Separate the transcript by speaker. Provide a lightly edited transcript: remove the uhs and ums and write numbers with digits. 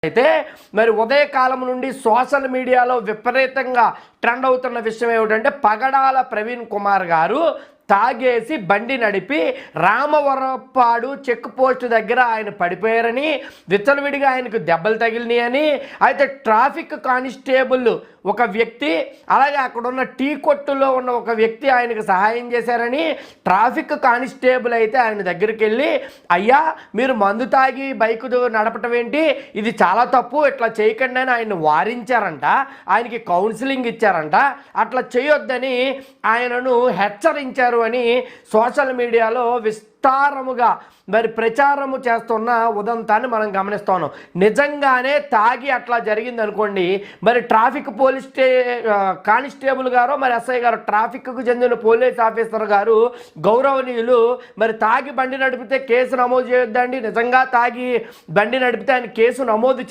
Speaker 1: అయితే మరి ఉదయకాలం నుండి సోషల్ మీడియాలో విపరీతంగా ట్రెండ్ అవుతున్న విషయం ఏమిటంటే పగడాల ప్రవీణ్ కుమార్ గారు తాగేసి బండి నడిపి రామవరపాడు చెక్ పోస్ట్ దగ్గర ఆయన పడిపోయారని, విచ్చలవిడిగా ఆయనకు దెబ్బలు తగిలినాయని, అయితే ట్రాఫిక్ కానిస్టేబుల్ ఒక వ్యక్తి అలాగే అక్కడ ఉన్న టీ కొట్టులో ఉన్న ఒక వ్యక్తి ఆయనకు సహాయం చేశారని, ట్రాఫిక్ కానిస్టేబుల్ అయితే ఆయన దగ్గరికి వెళ్ళి అయ్యా మీరు మందు తాగి బైక్ నడపటం ఏంటి, ఇది చాలా తప్పు, ఇట్లా చేయకండి అని ఆయన వారించారంట, ఆయనకి కౌన్సిలింగ్ ఇచ్చారంట, అట్లా చేయొద్దని ఆయనను హెచ్చరించారు అని సోషల్ మీడియాలో విస్తారముగా మరి ప్రచారము చేస్తున్న ఉదంతాన్ని మనం గమనిస్తాను. నిజంగానే తాగి అట్లా జరిగింది అనుకోండి, మరి ట్రాఫిక్ కానిస్టేబుల్ గారు మరి ఎస్ఐ గారు ట్రాఫిక్కు చెందిన పోలీస్ ఆఫీసర్ గారు గౌరవనీయులు మరి తాగి బండి నడిపితే కేసు నమోదు చేయొద్దండి, నిజంగా తాగి బండి నడిపితే ఆయన కేసు నమోదు